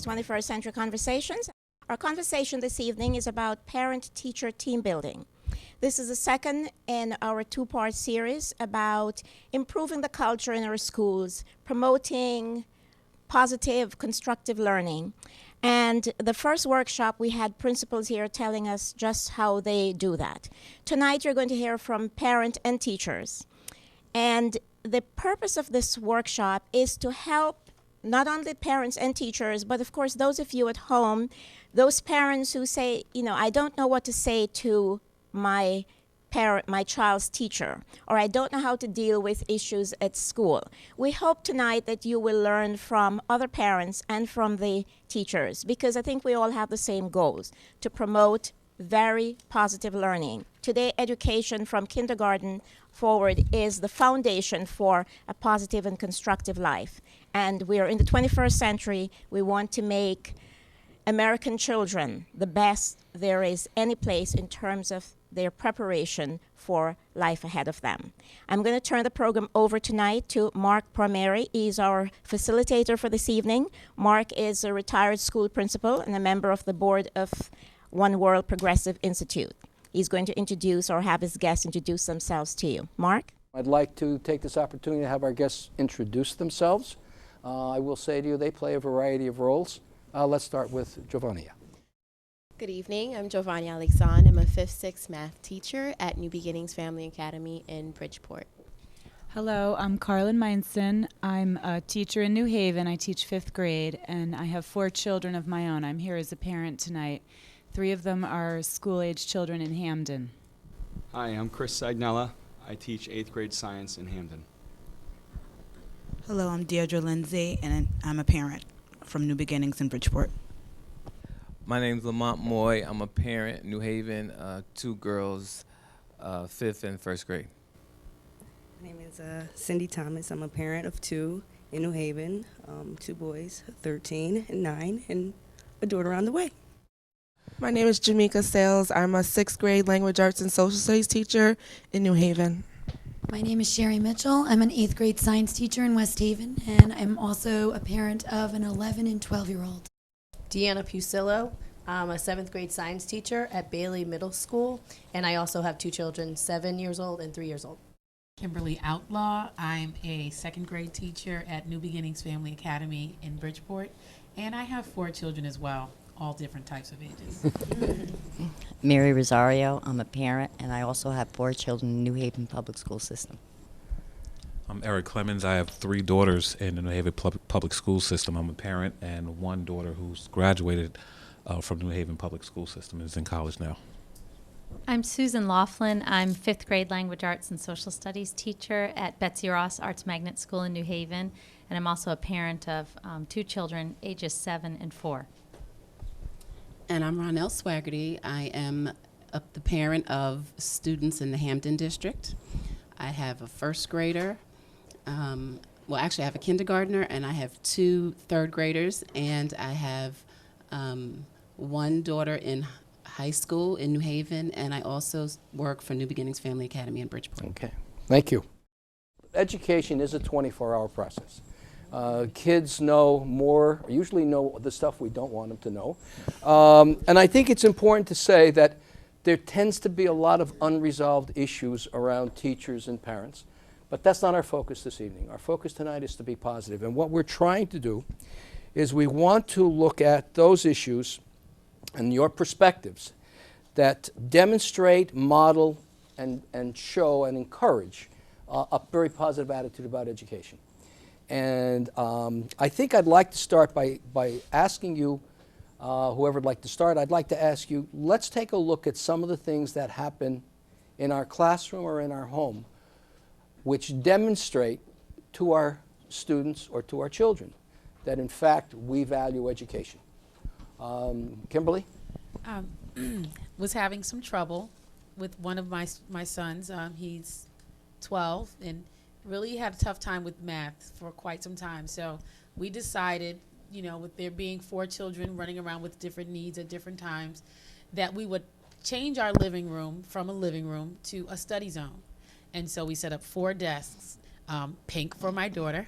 21st Century Conversations. Our conversation this evening is about parent-teacher team building. This is the second in our two-part series about improving the culture in our schools, promoting positive, constructive learning. And the first workshop, we had principals here telling us just how they do that. Tonight, you're going to hear from parents and teachers. And the purpose of this workshop is to help not only parents and teachers, but of course those of you at home, those parents who say, I don't know what to say to my child's teacher, or I don't know how to deal with issues at school. We hope tonight that you will learn from other parents and from the teachers, because I think we all have the same goals, to promote very positive learning. Today, education from kindergarten forward is the foundation for a positive and constructive life. And we are in the 21st century. We want to make American children the best there is any place in terms of their preparation for life ahead of them. I'm going to turn the program over tonight to Marc Palmieri. He's our facilitator for this evening. Marc is a retired school principal and a member of the board of OneWorld Progressive Institute. He's going to introduce or have his guests introduce themselves to you. Marc? I'd like to take this opportunity to have our guests introduce themselves. I will say to you, they play a variety of roles. Let's start with Giovanni. Good evening. I'm Giovanni Alexandre. I'm a 5th-6th math teacher at New Beginnings Family Academy in Bridgeport. Hello, I'm Carlin Meinson. I'm a teacher in New Haven. I teach 5th grade, and I have 4 children of my own. I'm here as a parent tonight. 3 of them are school-age children in Hamden. Hi, I'm Chris Sagnella. I teach 8th grade science in Hamden. Hello, I'm Deirdre Lindsay, and I'm a parent from New Beginnings in Bridgeport. My name's Lamont Moy. I'm a parent in New Haven, 2 girls, 5th and 1st grade. My name is Cindy Thomas. I'm a parent of 2 in New Haven, 2 boys, 13 and 9, and a daughter on the way. My name is Jamaica Sales. I'm a 6th grade language arts and social studies teacher in New Haven. My name is Sherry Mitchell. I'm an 8th grade science teacher in West Haven, and I'm also a parent of an 11 and 12-year-old. Deanna Pusillo. I'm a 7th grade science teacher at Bailey Middle School, and I also have 2 children, 7 years old and 3 years old. Kimberly Outlaw. I'm a 2nd grade teacher at New Beginnings Family Academy in Bridgeport, and I have 4 children as well, all different types of ages. Mary Rosario. I'm a parent, and I also have 4 children in New Haven Public School System. I'm Eric Clemens. I have 3 daughters in the New Haven Public School System. I'm a parent, and 1 daughter who's graduated from New Haven Public School System and is in college now. I'm Susan Laughlin. I'm 5th grade language arts and social studies teacher at Betsy Ross Arts Magnet School in New Haven, and I'm also a parent of 2 children, ages 7 and 4. And I'm Ronelle Swaggerty. I am the parent of students in the Hamden district. I have a 1st grader. Actually, I have a kindergartner, and I have 2 3rd graders, and I have 1 daughter in high school in New Haven, and I also work for New Beginnings Family Academy in Bridgeport. Okay, thank you. Education is a 24-hour process. Kids usually know the stuff we don't want them to know. And I think it's important to say that there tends to be a lot of unresolved issues around teachers and parents, but that's not our focus this evening. Our focus tonight is to be positive. And what we're trying to do is we want to look at those issues and your perspectives that demonstrate, model, and show and encourage a very positive attitude about education. And I think I'd like to start by asking you, whoever would like to start, I'd like to ask you, let's take a look at some of the things that happen in our classroom or in our home which demonstrate to our students or to our children that in fact we value education. Kimberly? Was having some trouble with one of my sons. He's 12 and really had a tough time with math for quite some time. So we decided, with there being 4 children running around with different needs at different times, that we would change our living room from a living room to a study zone. And so we set up 4 desks, pink for my daughter,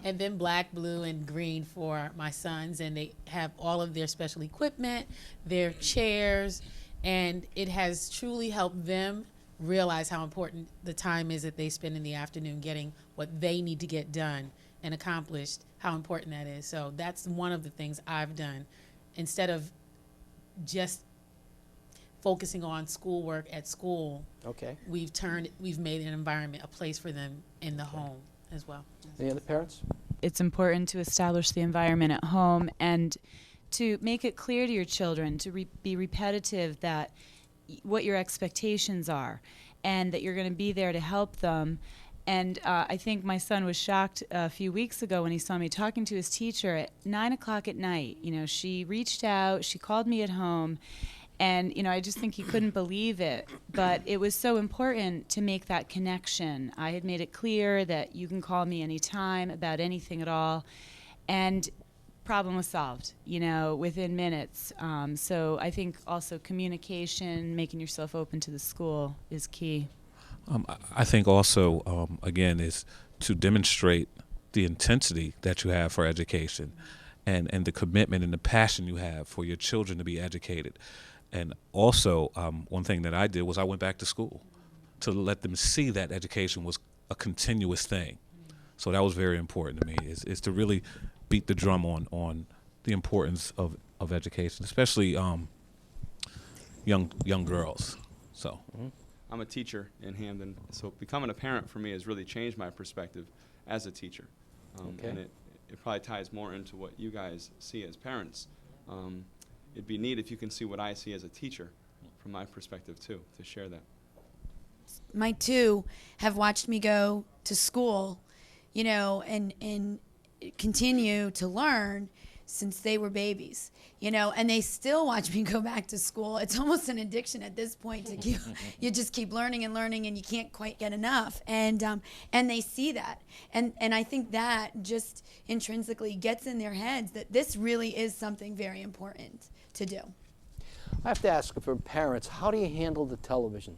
and then black, blue, and green for my sons. And they have all of their special equipment, their chairs, and it has truly helped them realize how important the time is that they spend in the afternoon getting what they need to get done and accomplished, how important that is. So that's one of the things I've done. Instead of just focusing on schoolwork at school, Okay. we've made an environment, a place for them in the home as well. Any other parents? It's important to establish the environment at home and to make it clear to your children, to be repetitive that what your expectations are and that you're going to be there to help them. And I think my son was shocked a few weeks ago when he saw me talking to his teacher at 9 o'clock at night. You know, she reached out, she called me at home, and, you know, I just think he couldn't believe it. But it was so important to make that connection. I had made it clear that you can call me anytime about anything at all. And problem was solved, you know, within minutes. So I think also communication, making yourself open to the school is key. I think also, again, is to demonstrate the intensity that you have for education and the commitment and the passion you have for your children to be educated. And also, one thing that I did was I went back to school to let them see that education was a continuous thing. So that was very important to me, is to really beat the drum on the importance of education, especially young girls. So. Mm-hmm. I'm a teacher in Hamden, so becoming a parent for me has really changed my perspective as a teacher. Okay. And it probably ties more into what you guys see as parents. It'd be neat if you can see what I see as a teacher from my perspective too, to share that. My two have watched me go to school, you know, and continue to learn since they were babies, you know, and they still watch me go back to school. It's almost an addiction at this point to keep, you just keep learning and learning and you can't quite get enough. And they see that. And I think that just intrinsically gets in their heads that this really is something very important to do. I have to ask for parents, how do you handle the television?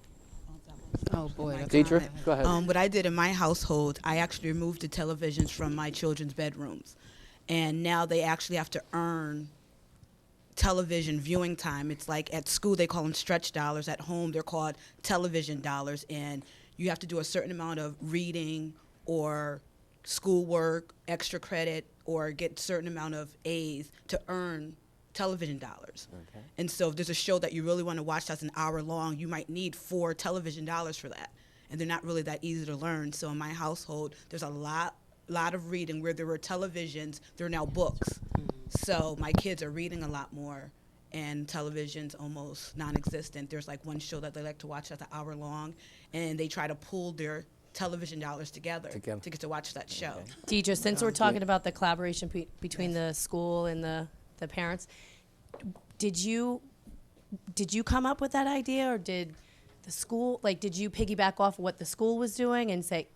Oh boy, that's Deidre, hard. go ahead. What I did in my household, I actually removed the televisions from my children's bedrooms. And now they actually have to earn television viewing time. It's like at school they call them stretch dollars. At home they're called television dollars. And you have to do a certain amount of reading or schoolwork, extra credit, or get a certain amount of A's to earn television dollars. Okay. And so if there's a show that you really want to watch that's an hour long, you might need 4 television dollars for that. And they're not really that easy to learn. So in my household, there's a lot of reading. Where there were televisions, there are now books. So my kids are reading a lot more, and television's almost non-existent. There's like one show that they like to watch that's an hour long, and they try to pool their television dollars together to get to watch that show. Deidre, since we're talking about the collaboration between the school and the parents, did you come up with that idea, or did the school, like, did you piggyback off what the school was doing and say,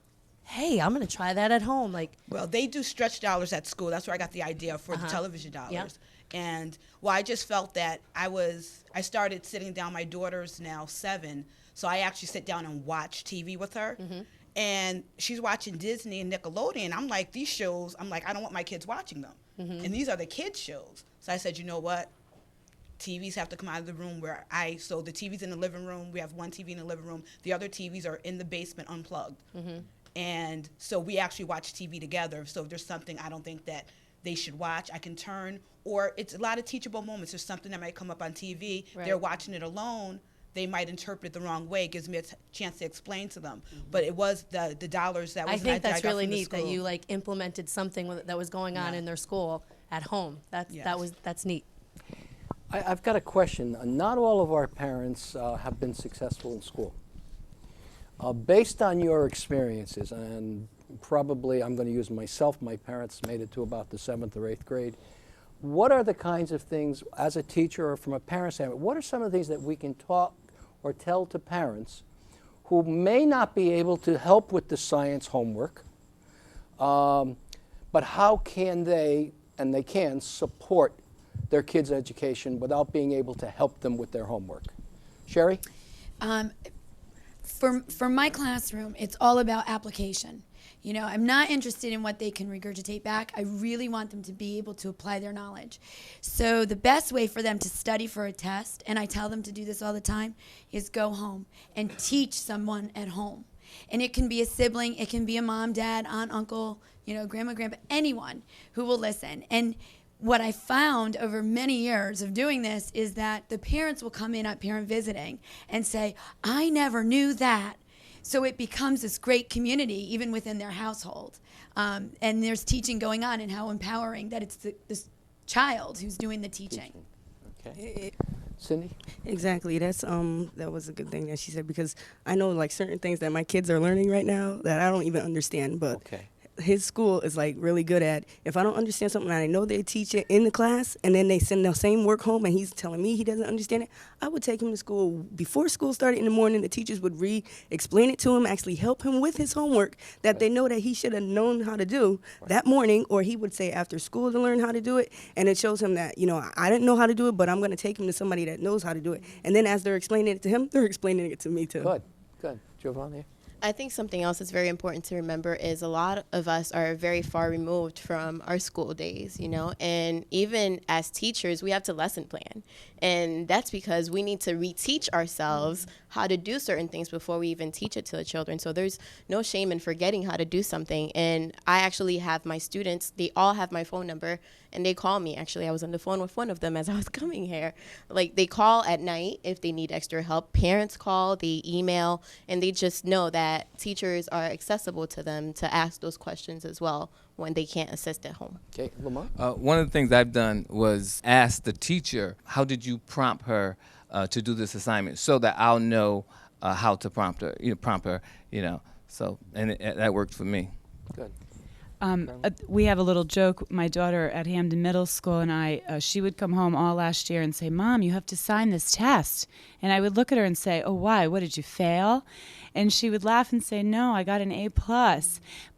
hey, I'm going to try that at home? Like, well, they do stretch dollars at school. That's where I got the idea for the television dollars. Yeah. And well, I just felt that I started sitting down. My daughter's now 7, so I actually sit down and watch TV with her. Mm-hmm. And she's watching Disney and Nickelodeon. I'm like, these shows, I don't want my kids watching them. Mm-hmm. And these are the kids' shows. So I said, you know what? TVs have to come out of the room so the TV's in the living room. We have one TV in the living room. The other TVs are in the basement unplugged. Mm-hmm. And so we actually watch TV together. So if there's something I don't think that they should watch, I can turn, or it's a lot of teachable moments. There's something that might come up on TV. Right. They're watching it alone. They might interpret it the wrong way. It gives me a chance to explain to them. But it was the dollars that was I an think idea that's I got really from the neat that school. you like implemented something that was going on in their school at home. That's neat. I've got a question. Not all of our parents have been successful in school. Based on your experiences, and probably I'm going to use myself, my parents made it to about the 7th or 8th grade. What are the kinds of things, as a teacher or from a parent standpoint, what are some of the things that we can talk or tell to parents who may not be able to help with the science homework, but how can they, and they can, support their kids' education without being able to help them with their homework? Sherry? For my classroom, it's all about application. You know, I'm not interested in what they can regurgitate back. I really want them to be able to apply their knowledge. So the best way for them to study for a test, and I tell them to do this all the time, is go home and teach someone at home. And it can be a sibling, it can be a mom, dad, aunt, uncle, you know, grandma, grandpa, anyone who will listen. And what I found over many years of doing this is that the parents will come in at parent visiting and say, I never knew that. So it becomes this great community even within their household. And there's teaching going on, and how empowering that it's this child who's doing the teaching. Okay. Cindy? Exactly. That was a good thing that she said, because I know like certain things that my kids are learning right now that I don't even understand, but his school is like really good at, if I don't understand something and I know they teach it in the class and then they send the same work home and he's telling me he doesn't understand it, I would take him to school before school started in the morning. The teachers would explain it to him, actually help him with his homework that they know that he should have known how to do that morning, or he would say after school to learn how to do it. And it shows him that, you know, I didn't know how to do it, but I'm going to take him to somebody that knows how to do it. And then as they're explaining it to him, they're explaining it to me too. Good. Giovanni? I think something else that's very important to remember is a lot of us are very far removed from our school days, you know, and even as teachers, we have to lesson plan. And that's because we need to reteach ourselves how to do certain things before we even teach it to the children. So there's no shame in forgetting how to do something. And I actually have my students, they all have my phone number, and they call me. Actually, I was on the phone with one of them as I was coming here. Like, they call at night if they need extra help. Parents call, they email, and they just know that teachers are accessible to them to ask those questions as well when they can't assist at home. Okay, Lamont? One of the things I've done was ask the teacher, how did you prompt her to do this assignment, so that I'll know how to prompt her, So, and that worked for me. Good. We have a little joke. My daughter at Hamden Middle School and I, she would come home all last year and say, Mom, you have to sign this test. And I would look at her and say, oh, why? What, did you fail? And she would laugh and say, no, I got an A+.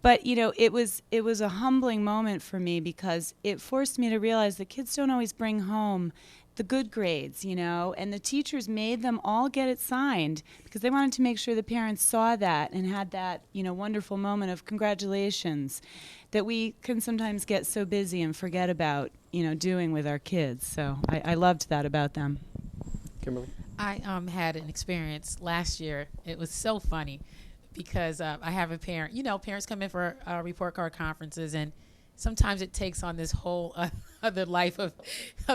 But, you know, it was a humbling moment for me, because it forced me to realize that kids don't always bring home the good grades, you know, and the teachers made them all get it signed because they wanted to make sure the parents saw that and had that, you know, wonderful moment of congratulations that we can sometimes get so busy and forget about, you know, doing with our kids. So I loved that about them. Kimberly? I had an experience last year. It was so funny because I have a parent. You know, parents come in for report card conferences, and sometimes it takes on this whole other life of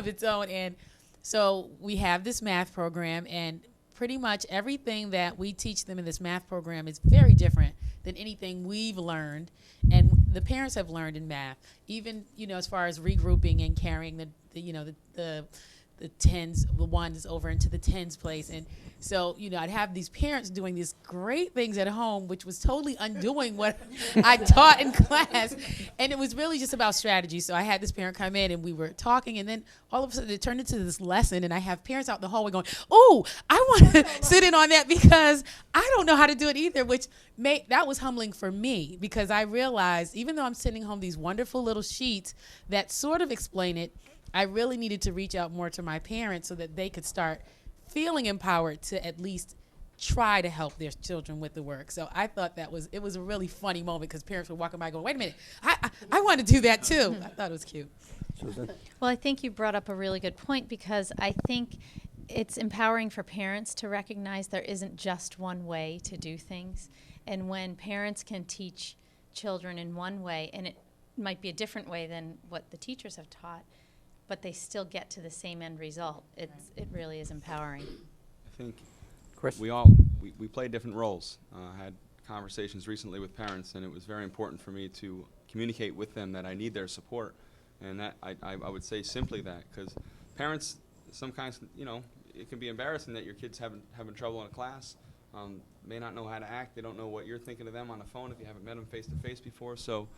its own. And so we have this math program, and pretty much everything that we teach them in this math program is very different than anything we've learned and the parents have learned in math. Even, you know, as far as regrouping and carrying the tens, the ones over into the tens place. And so, you know, I'd have these parents doing these great things at home, which was totally undoing what I taught in class. And it was really just about strategy. So I had this parent come in and we were talking, and then all of a sudden it turned into this lesson, and I have parents out in the hallway going, oh, I want to sit in on that because I don't know how to do it either, which that was humbling for me, because I realized even though I'm sending home these wonderful little sheets that sort of explain it, I really needed to reach out more to my parents so that they could start feeling empowered to at least try to help their children with the work. So I thought it was a really funny moment, because parents were walking by going, wait a minute, I want to do that too. I thought it was cute. Susan? Well, I think you brought up a really good point, because I think it's empowering for parents to recognize there isn't just one way to do things. And when parents can teach children in one way, and it might be a different way than what the teachers have taught, but they still get to the same end result. It really is empowering. I think Chris? we play different roles. I had conversations recently with parents, and it was very important for me to communicate with them that I need their support. And that I would say simply that, because parents, sometimes, you know, it can be embarrassing that your kid's having trouble in a class, may not know how to act, they don't know what you're thinking of them on the phone if you haven't met them face to face before. So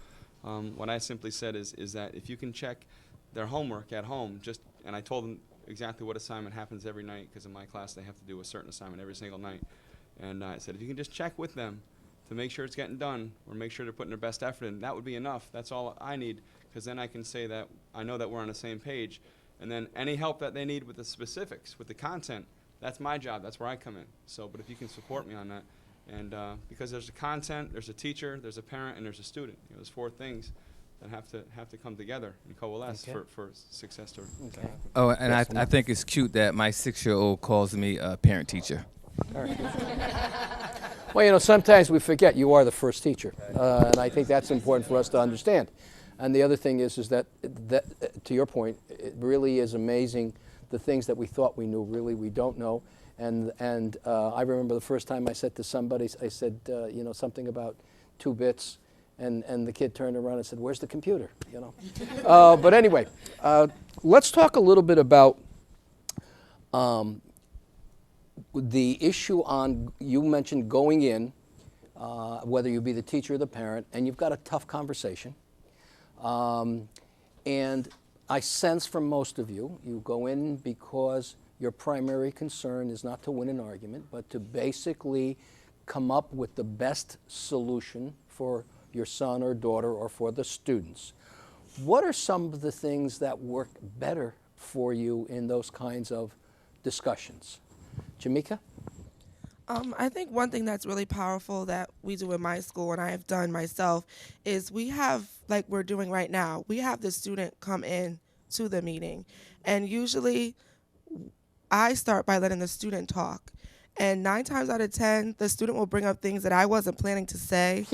what I simply said is that if you can check their homework at home, and I told them exactly what assignment happens every night, because in my class they have to do a certain assignment every single night. And I said, if you can just check with them to make sure it's getting done, or make sure they're putting their best effort in, that would be enough. That's all I need, because then I can say that I know that we're on the same page. And then any help that they need with the specifics, with the content, that's my job. That's where I come in. So, but if you can support me on that, And because there's a content, there's a teacher, there's a parent, and there's a student. There's 4 things that have to come together and coalesce for success to happen. Oh, and I think it's cute that my 6-year-old calls me a parent teacher. All right. Well, sometimes we forget you are the first teacher, and I think that's important for us to understand. And the other thing is that to your point, it really is amazing the things that we thought we knew, really we don't know. And I remember the first time I said to somebody, I said, something about 2 bits. And the kid turned around and said, "Where's the computer?" But anyway, let's talk a little bit about the issue on, you mentioned going in, whether you be the teacher or the parent, and you've got a tough conversation. And I sense from most of you, you go in because your primary concern is not to win an argument, but to basically come up with the best solution for your son or daughter or for the students. What are some of the things that work better for you in those kinds of discussions? Jamika? I think one thing that's really powerful that we do in my school and I have done myself is we have, like we're doing right now, we have the student come in to the meeting. And usually I start by letting the student talk. And 9 times out of 10, the student will bring up things that I wasn't planning to say,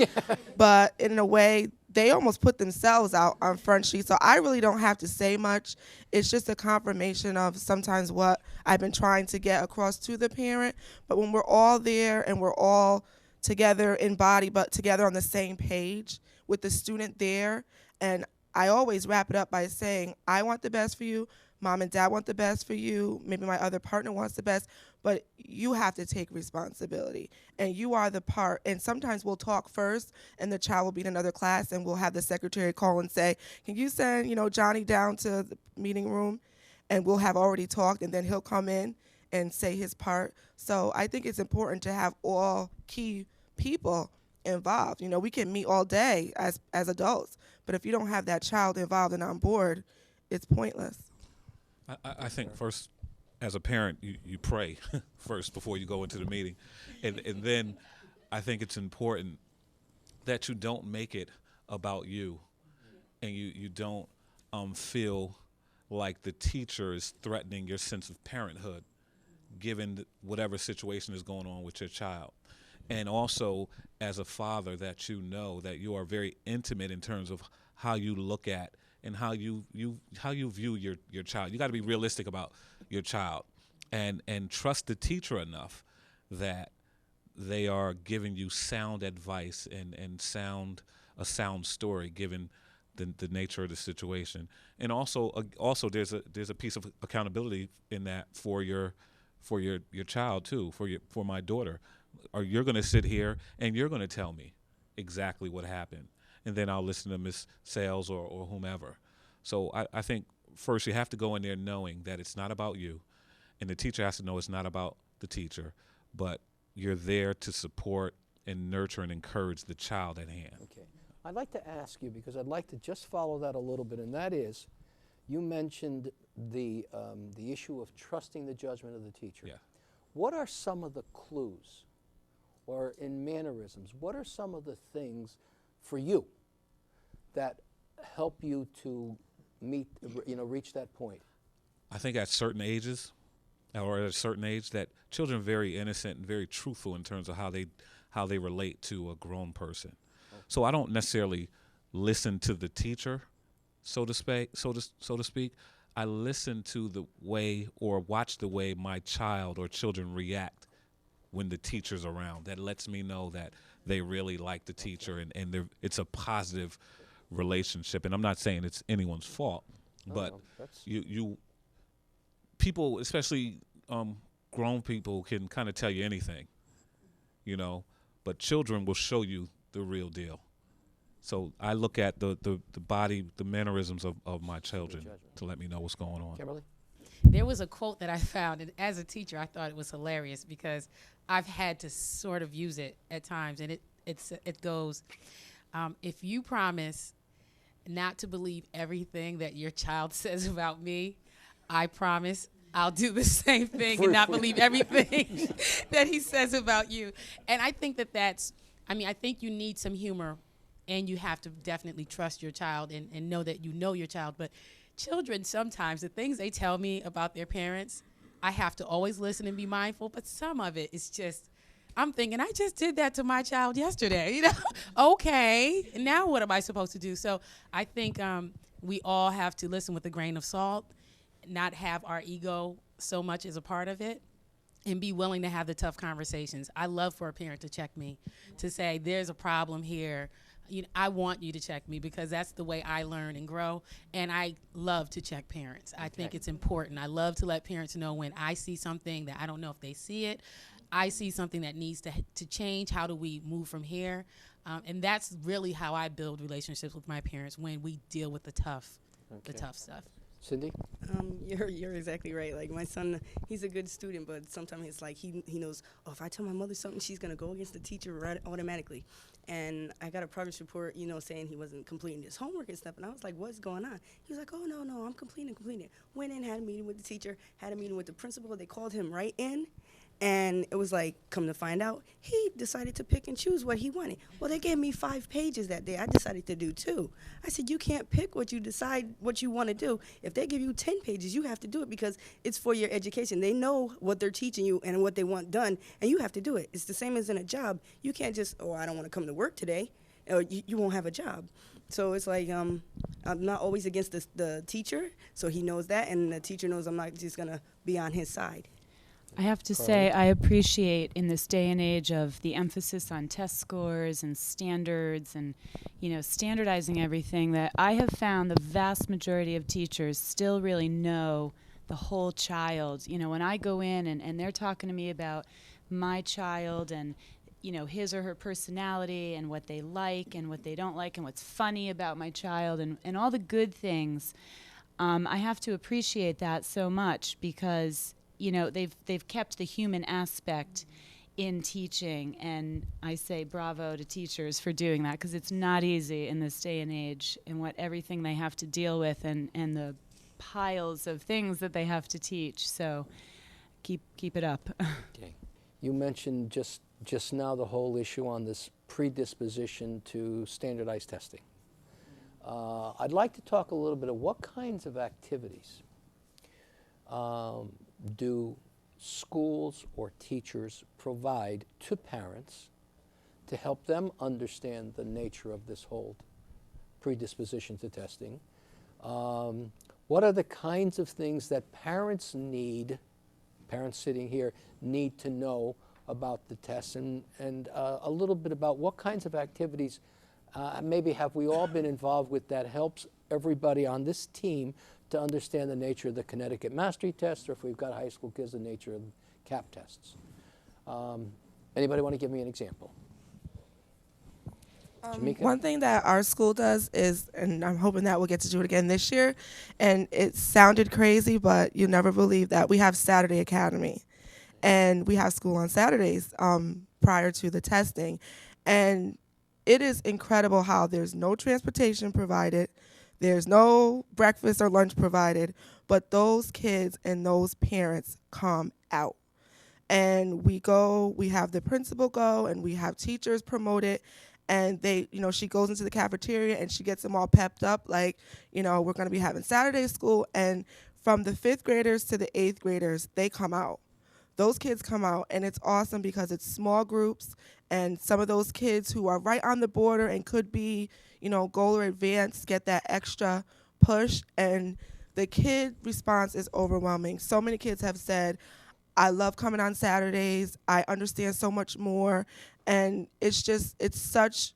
but in a way, they almost put themselves out on front sheet. So I really don't have to say much. It's just a confirmation of sometimes what I've been trying to get across to the parent. But when we're all there and we're all together in body, but together on the same page with the student there, and I always wrap it up by saying, I want the best for you. Mom and dad want the best for you. Maybe my other partner wants the best, but you have to take responsibility and you are the part. And sometimes we'll talk first and the child will be in another class and we'll have the secretary call and say, can you send, Johnny down to the meeting room? And we'll have already talked and then he'll come in and say his part. So I think it's important to have all key people involved. We can meet all day as adults, but if you don't have that child involved and on board, it's pointless. I think first, as a parent, you pray first before you go into the meeting. And then I think it's important that you don't make it about you and you don't feel like the teacher is threatening your sense of parenthood given whatever situation is going on with your child. And also, as a father, that that you are very intimate in terms of how you look at and how you view your child. You got to be realistic about your child and trust the teacher enough that they are giving you sound advice and a sound story given the nature of the situation. And also there's a piece of accountability in that for your child too, for my daughter. Or you're going to sit here and you're going to tell me exactly what happened. And then I'll listen to Ms. Sales or whomever. So I think first you have to go in there knowing that it's not about you, and the teacher has to know it's not about the teacher, but you're there to support and nurture and encourage the child at hand. Okay. I'd like to ask you, because I'd like to just follow that a little bit, and that is, you mentioned the issue of trusting the judgment of the teacher. Yeah. What are some of the clues, or in mannerisms, what are some of the things for you that help you to reach that point? I think at certain ages, or at a certain age, that children are very innocent and very truthful in terms of how they relate to a grown person. Okay. So I don't necessarily listen to the teacher, so to speak. I listen to the way or watch the way my child or children react when the teacher's around. That lets me know that they really like the teacher and it's a positive relationship. And I'm not saying it's anyone's fault, but people, especially grown people, can kind of tell you anything, but children will show you the real deal. So I look at the body, the mannerisms of my children to let me know what's going on. Kimberly? There was a quote that I found, and as a teacher, I thought it was hilarious because I've had to sort of use it at times, and it goes, if you promise not to believe everything that your child says about me, I promise I'll do the same thing and not believe everything that he says about you. And I think I think you need some humor, and you have to definitely trust your child and know that you know your child. But children, sometimes the things they tell me about their parents, I have to always listen and be mindful, but some of it is just, I'm thinking, I just did that to my child yesterday, Okay, now what am I supposed to do? So I think we all have to listen with a grain of salt, not have our ego so much as a part of it, and be willing to have the tough conversations. I love for a parent to check me, to say, there's a problem here. I want you to check me, because that's the way I learn and grow. And I love to check parents. I think it's important. I love to let parents know when I see something that I don't know if they see it. I see something that needs to change. How do we move from here? And that's really how I build relationships with my parents, when we deal with the tough stuff. Cindy? You're exactly right. Like, my son, he's a good student, but sometimes it's like he knows, if I tell my mother something, she's going to go against the teacher right automatically. And I got a progress report, saying he wasn't completing his homework and stuff. And I was like, what's going on? He was like, oh, no, I'm completing. Went in, had a meeting with the teacher, had a meeting with the principal. They called him right in. And it was like, come to find out, he decided to pick and choose what he wanted. Well, they gave me 5 pages that day. I decided to do 2. I said, you can't pick what you decide what you want to do. If they give you 10 pages, you have to do it, because it's for your education. They know what they're teaching you and what they want done, and you have to do it. It's the same as in a job. You can't just, I don't want to come to work today, or you won't have a job. So it's like, I'm not always against the teacher, so he knows that, and the teacher knows I'm not just going to be on his side. I have to say, I appreciate in this day and age of the emphasis on test scores and standards and, standardizing everything, that I have found the vast majority of teachers still really know the whole child. When I go in and they're talking to me about my child and, his or her personality and what they like and what they don't like and what's funny about my child and all the good things, I have to appreciate that so much, because they've kept the human aspect in teaching, and I say bravo to teachers for doing that, because it's not easy in this day and age, and everything they have to deal with, and the piles of things that they have to teach. So keep it up. Okay. You mentioned just now the whole issue on this predisposition to standardized testing. I'd like to talk a little bit of what kinds of activities do schools or teachers provide to parents to help them understand the nature of this whole predisposition to testing? What are the kinds of things that parents sitting here need to know about the tests, and a little bit about what kinds of activities maybe have we all been involved with that helps everybody on this team to understand the nature of the Connecticut Mastery Test, or if we've got high school kids, the nature of CAP tests. Anybody want to give me an example? One thing that our school does is, and I'm hoping that we'll get to do it again this year, and it sounded crazy, but you'll never believe that we have Saturday Academy. And we have school on Saturdays prior to the testing. And it is incredible how there's no transportation provided, there's no breakfast or lunch provided, but those kids and those parents come out. And we have the principal go, and we have teachers promote it. And she goes into the cafeteria and she gets them all pepped up, like, we're going to be having Saturday school. And from the 5th graders to the 8th graders, they come out. Those kids come out, and it's awesome because it's small groups, and some of those kids who are right on the border and could be, goal or advanced, get that extra push, and the kid response is overwhelming. So many kids have said, I love coming on Saturdays, I understand so much more, and it's such,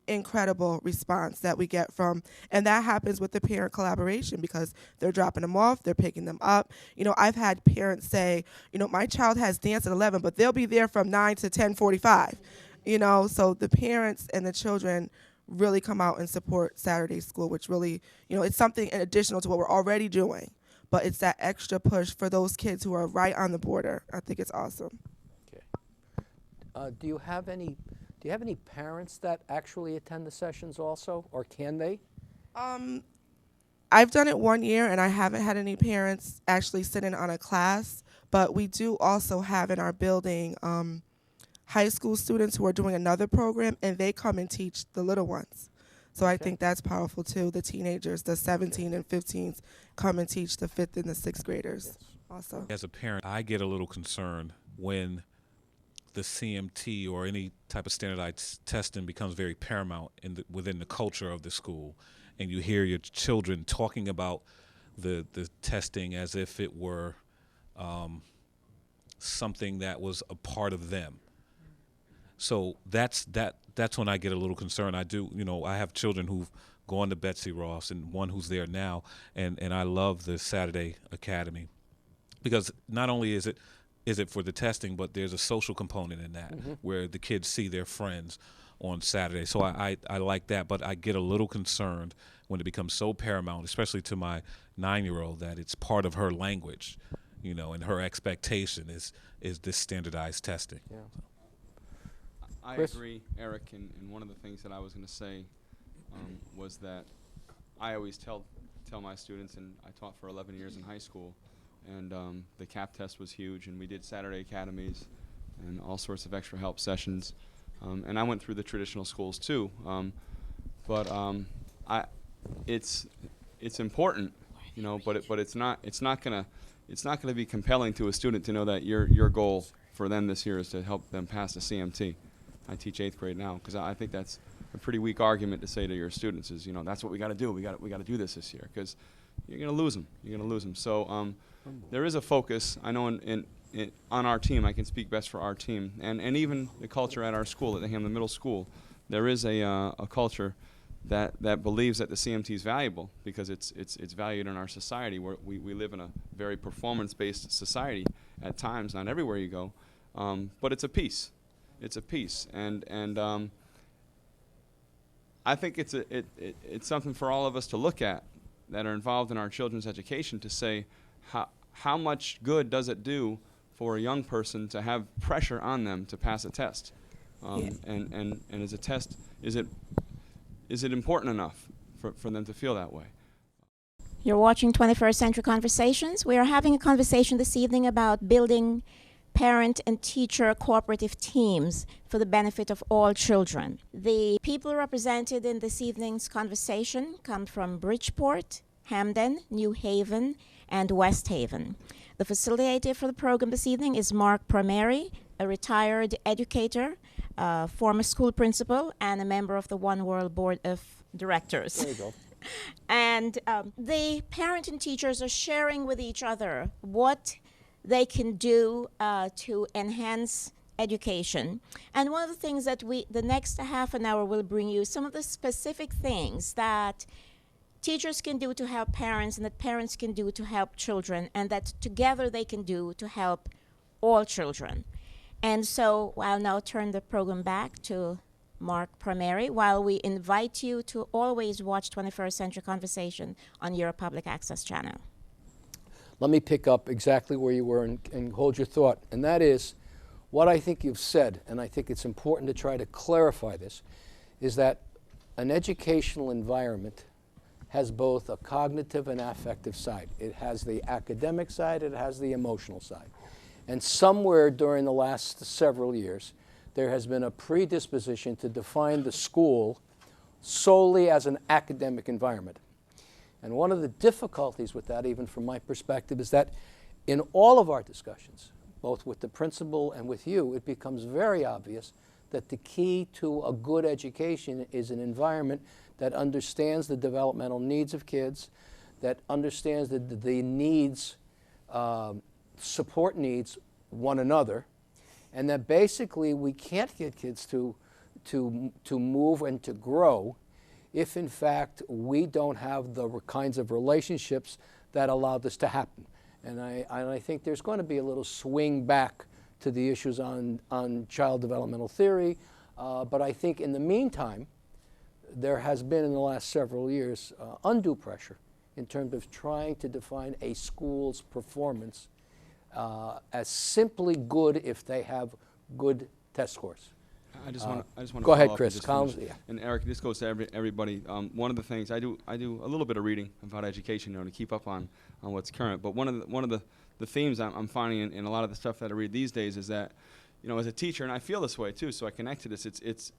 incredible response that we get from, and that happens with the parent collaboration, because they're dropping them off, they're picking them up. I've had parents say, my child has dance at 11, but they'll be there from 9 to 10:45. So the parents and the children really come out and support Saturday school, which really, it's something additional to what we're already doing, but it's that extra push for those kids who are right on the border. I think it's awesome. Okay. Do you have any parents that actually attend the sessions also, or can they? I I've done it 1 year, and I haven't had any parents actually sit in on a class, but we do also have in our building high school students who are doing another program, and they come and teach the little ones. So I think that's powerful too. The teenagers, the 17 and 15s, come and teach the 5th and the 6th graders also. As a parent, I get a little concerned when the CMT or any type of standardized testing becomes very paramount within the culture of the school, and you hear your children talking about the testing as if it were something that was a part of them. So that's when I get a little concerned. I have children who've gone to Betsy Ross and one who's there now, and I love the Saturday Academy because not only is it for the testing, but there's a social component in that where the kids see their friends on Saturday. So I like that, but I get a little concerned when it becomes so paramount, especially to my 9-year-old, that it's part of her language, and her expectation is this standardized testing. Yeah. I Chris? agree, Eric, and one of the things that I was going to say was that I always tell my students, and I taught for 11 years in high school, and the CAP test was huge, and we did Saturday academies and all sorts of extra help sessions, and I went through the traditional schools too, but it's important, but it's not gonna be compelling to a student to know that your goal for them this year is to help them pass the CMT. I teach 8th grade now because I think that's a pretty weak argument to say to your students is, that's what we got to do. We got to do this year because you're going to lose them. So there is a focus. I know on our team. I can speak best for our team, and even the culture at our school, at the Hamden Middle School. There is a culture that believes that the CMT is valuable because it's valued in our society. Where we live in a very performance-based society at times, not everywhere you go, but it's a piece. It's a piece, and I think it's something for all of us to look at that are involved in our children's education to say how much good does it do for a young person to have pressure on them to pass a test, and is a test is it important enough for them to feel that way? You're watching 21st Century Conversations. We are having a conversation this evening about building parent and teacher cooperative teams for the benefit of all children. The people represented in this evening's conversation come from Bridgeport, Hamden, New Haven, and West Haven. The facilitator for the program this evening is Marc, a retired educator, former school principal, and a member of the OneWorld Board of Directors. There you go. And the parent and teachers are sharing with each other what they can do to enhance education. And one of the things that the next half an hour will bring you some of the specific things that teachers can do to help parents and that parents can do to help children and that together they can do to help all children. And so I'll now turn the program back to Marc Palmieri while we invite you to always watch 21st Century Conversation on your public access channel. Let me pick up exactly where you were and hold your thought. And that is what I think you've said, and I think it's important to try to clarify this, is that an educational environment has both a cognitive and affective side. It has the academic side, it has the emotional side. And somewhere during the last several years, there has been a predisposition to define the school solely as an academic environment. And one of the difficulties with that, even from my perspective, is that in all of our discussions, both with the principal and with you, it becomes very obvious that the key to a good education is an environment that understands the developmental needs of kids, that understands the needs, support needs one another, and that basically we can't get kids to move and to grow if in fact we don't have the kinds of relationships that allow this to happen. And I think there's going to be a little swing back to the issues on child developmental theory, but I think in the meantime, there has been in the last several years undue pressure in terms of trying to define a school's performance as simply good if they have good test scores. I just want to go ahead, Chris. And Eric, this goes to everybody. One of the things I do a little bit of reading about education, to keep up on what's current. But one of the themes I'm finding in a lot of the stuff that I read these days is that, as a teacher, and I feel this way too, so I connect to this. It's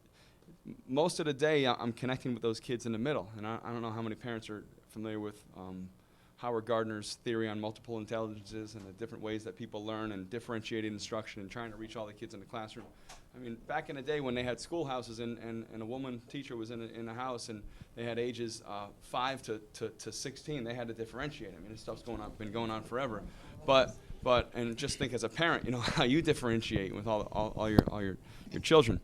most of the day I'm connecting with those kids in the middle, and I don't know how many parents are familiar with Howard Gardner's theory on multiple intelligences and the different ways that people learn and differentiated instruction and trying to reach all the kids in the classroom. I mean, back in the day when they had schoolhouses and a woman teacher was in the house and they had ages 5 to 16, they had to differentiate. I mean, this stuff's been going on forever. But and just think as a parent, how you differentiate with all your children.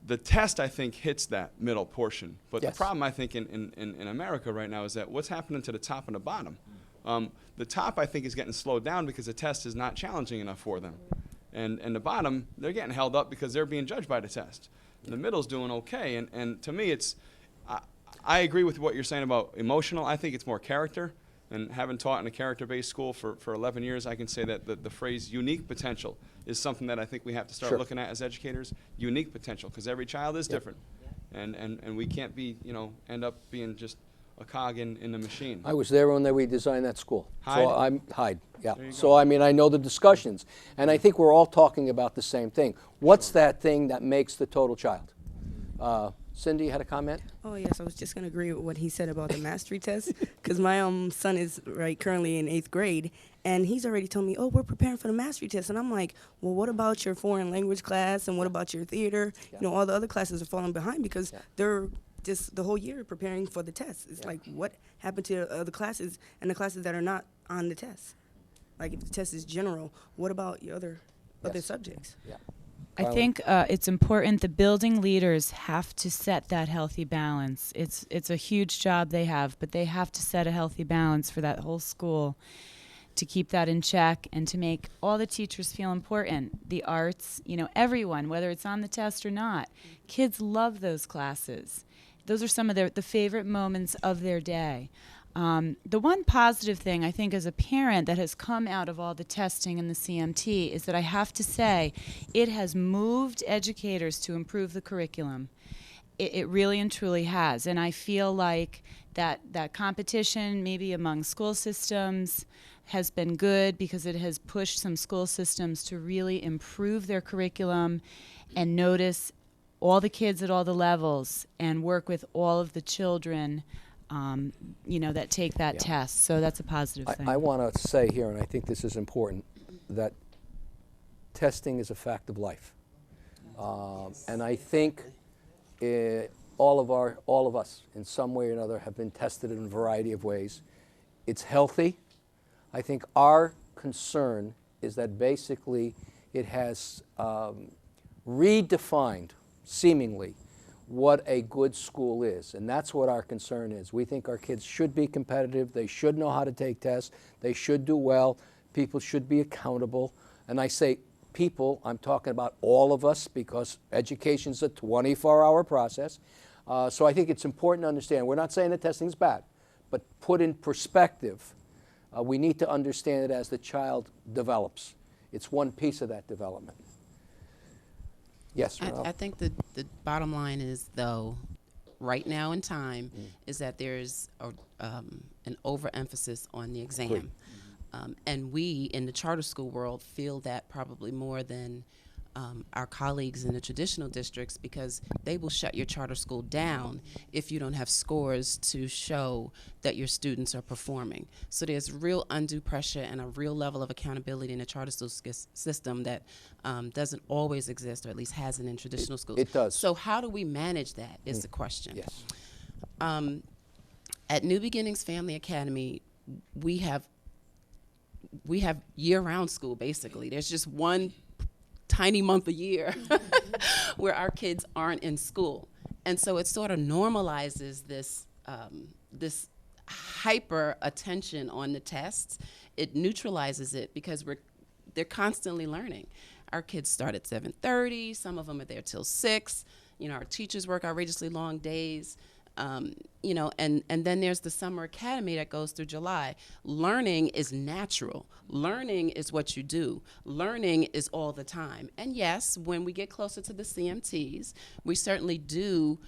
The test, I think, hits that middle portion. But the problem, I think, in America right now is that what's happening to the top and the bottom? The top, I think, is getting slowed down because the test is not challenging enough for them. And the bottom, they're getting held up because they're being judged by the test. And the middle's doing okay. And to me, I agree with what you're saying about emotional. I think it's more character. And having taught in a character-based school for 11 years, I can say that the phrase unique potential is something that I think we have to start looking at as educators. Unique potential, because every child is different. And we can't be, end up being just a cog in the machine. I was there when we designed that school. Hyde? Hyde, yeah. So, I mean, I know the discussions. And I think we're all talking about the same thing. What's that thing that makes the total child? Cindy, you had a comment? Oh, yes, I was just going to agree with what he said about the mastery test, because my son is currently in 8th grade, and he's already told me, oh, we're preparing for the mastery test. And I'm like, well, what about your foreign language class, and what about your theater? All the other classes are falling behind because they're just the whole year preparing for the test. It's like, what happened to the classes and the classes that are not on the test? Like, if the test is general, what about your other subjects? Yeah. I think it's important. The building leaders have to set that healthy balance. It's a huge job they have, but they have to set a healthy balance for that whole school to keep that in check and to make all the teachers feel important. The arts, everyone, whether it's on the test or not. Kids love those classes. Those are some of the favorite moments of their day. The one positive thing I think as a parent that has come out of all the testing and the CMT is that I have to say it has moved educators to improve the curriculum. It really and truly has. And I feel like that competition maybe among school systems has been good because it has pushed some school systems to really improve their curriculum and notice all the kids at all the levels and work with all of the children that take that test. So that's a positive thing. I want to say here, and I think this is important, that testing is a fact of life. And I think all of us, in some way or another, have been tested in a variety of ways. It's healthy. I think our concern is that basically it has redefined, seemingly, what a good school is, and that's what our concern is. We think our kids should be competitive, they should know how to take tests, they should do well, people should be accountable, and I say people, I'm talking about all of us because education is a 24-hour process. So I think it's important to understand, we're not saying that testing is bad, but put in perspective, we need to understand it as the child develops. It's one piece of that development. Yes, I think the bottom line is, though, right now in time, is that there's an overemphasis on the exam. And we, in the charter school world, feel that probably more than our colleagues in the traditional districts, because they will shut your charter school down if you don't have scores to show that your students are performing. So there's real undue pressure and a real level of accountability in the charter school system that doesn't always exist, or at least hasn't in traditional schools. It does. So how do we manage that is the question. Yes. At New Beginnings Family Academy, we have year-round school, basically. There's just one tiny month a year where our kids aren't in school. And so it sort of normalizes this this hyper attention on the tests. It neutralizes it because they're constantly learning. Our kids start at 7:30, some of them are there till 6. Our teachers work outrageously long days. You know, and then there's the summer academy that goes through July. Learning is natural. Learning is what you do. Learning is all the time. And yes, when we get closer to the CMTs, we certainly do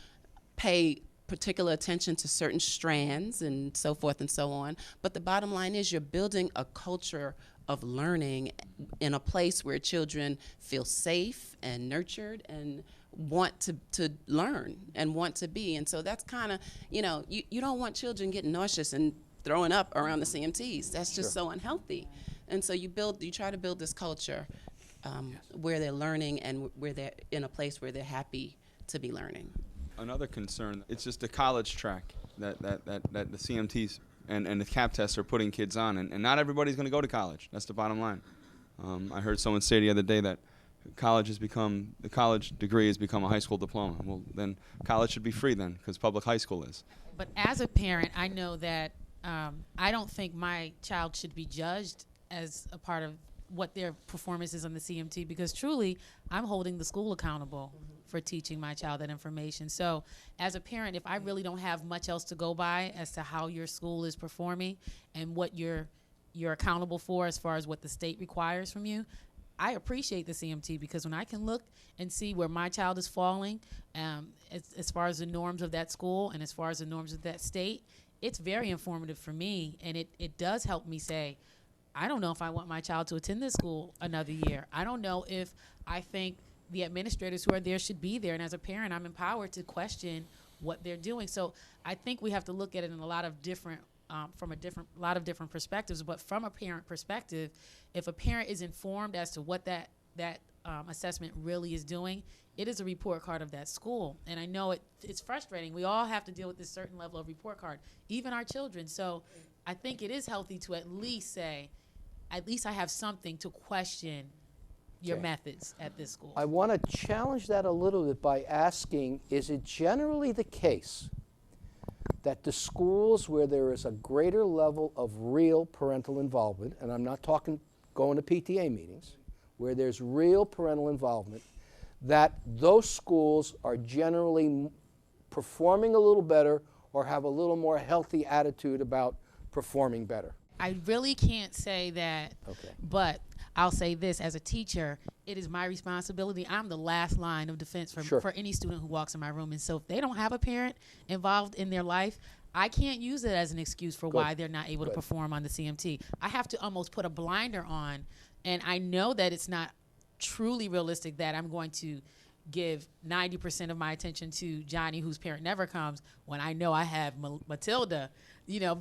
pay particular attention to certain strands and so forth and so on. But the bottom line is you're building a culture of learning in a place where children feel safe and nurtured and want to learn and want to be. And so that's kind of, you know, you don't want children getting nauseous and throwing up around the CMTs. That's just so unhealthy. And so you try to build this culture where they're learning and where they're in a place where they're happy to be learning. Another concern, it's just the college track that the CMTs and the CAP tests are putting kids on, and not everybody's going to go to college. That's the bottom line. I heard someone say the other day that the college degree has become a high school diploma. Well, then college should be free then, because public high school is. But as a parent, I know that I don't think my child should be judged as a part of what their performance is on the CMT, because truly I'm holding the school accountable for teaching my child that information. So as a parent, if I really don't have much else to go by as to how your school is performing and what you're accountable for as far as what the state requires from you, I appreciate the CMT, because when I can look and see where my child is falling as far as the norms of that school and as far as the norms of that state, it's very informative for me, and it does help me say, I don't know if I want my child to attend this school another year. I don't know if I think the administrators who are there should be there. And as a parent, I'm empowered to question what they're doing. So I think we have to look at it in a lot of different, from a lot of different perspectives. But from a parent perspective, if a parent is informed as to what that assessment really is doing, it is a report card of that school. And I know it's frustrating. We all have to deal with this certain level of report card, even our children. So I think it is healthy to at least say, at least I have something to question your methods at this school. I want to challenge that a little bit by asking, is it generally the case that the schools where there is a greater level of real parental involvement, and I'm not talking going to PTA meetings, where there's real parental involvement, that those schools are generally performing a little better or have a little more healthy attitude about performing better? I really can't say that, but I'll say this. As a teacher, it is my responsibility. I'm the last line of defense for any student who walks in my room. And so if they don't have a parent involved in their life, I can't use it as an excuse for why they're not able to perform on the CMT. I have to almost put a blinder on, and I know that it's not truly realistic that I'm going to give 90% of my attention to Johnny, whose parent never comes, when I know I have Matilda,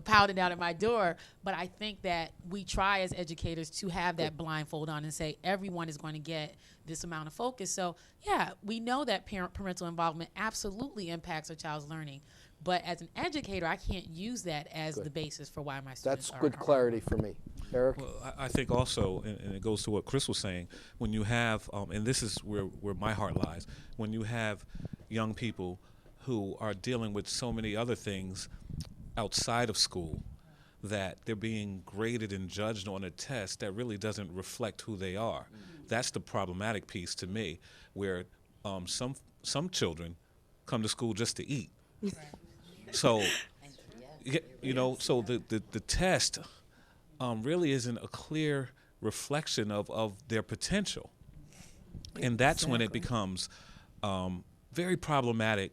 pounding out at my door. But I think that we try as educators to have that blindfold on and say everyone is going to get this amount of focus. So yeah, we know that parental involvement absolutely impacts a child's learning. But as an educator, I can't use that as the basis for why my students That's good clarity for me. Eric? Well, I think also, and it goes to what Chris was saying, when you have, and this is where my heart lies, when you have young people who are dealing with so many other things outside of school, that they're being graded and judged on a test that really doesn't reflect who they are. That's the problematic piece to me, where some children come to school just to eat. So, so the test really isn't a clear reflection of their potential. And that's when it becomes very problematic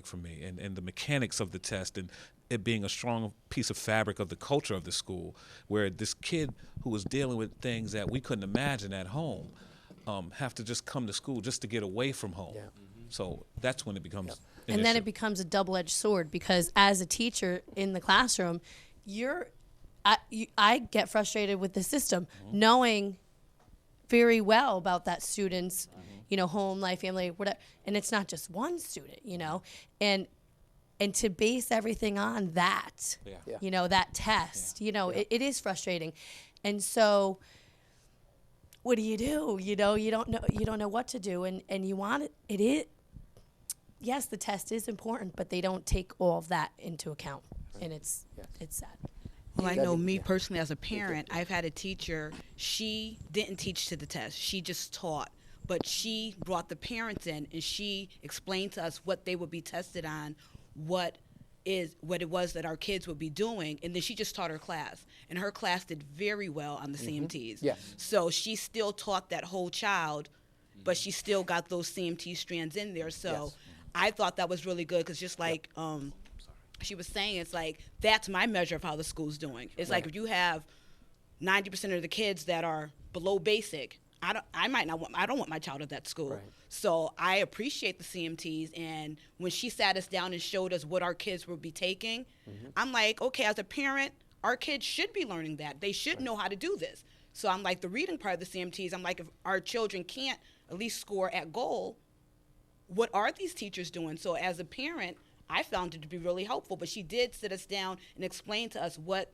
for me. And the mechanics of the test and it being a strong piece of fabric of the culture of the school, where this kid who was dealing with things that we couldn't imagine at home have to just come to school just to get away from home. Yeah. So that's when it becomes and then it becomes a double-edged sword, because as a teacher in the classroom, I get frustrated with the system, knowing very well about that student's, home life, family, whatever, and it's not just one student, and to base everything on that, that test, it is frustrating, and so what do? You don't know what to do, and you want it. Yes, the test is important, but they don't take all of that into account, and it's sad. Well, I know me personally as a parent, I've had a teacher, she didn't teach to the test. She just taught. But she brought the parents in, and she explained to us what they would be tested on, what it was that our kids would be doing, and then she just taught her class, and her class did very well on the CMTs. Yes. So she still taught that whole child, but she still got those CMT strands in there. So Yes. I thought that was really good, because just like she was saying, it's like that's my measure of how the school's doing. It's like if you have 90% of the kids that are below basic, I don't want my child at that school. Right. So I appreciate the CMTs, and when she sat us down and showed us what our kids would be taking, I'm like, okay, as a parent, our kids should be learning that. They should know how to do this. So I'm like, the reading part of the CMTs, I'm like, if our children can't at least score at goal, what are these teachers doing? So as a parent, I found it to be really helpful, but she did sit us down and explain to us what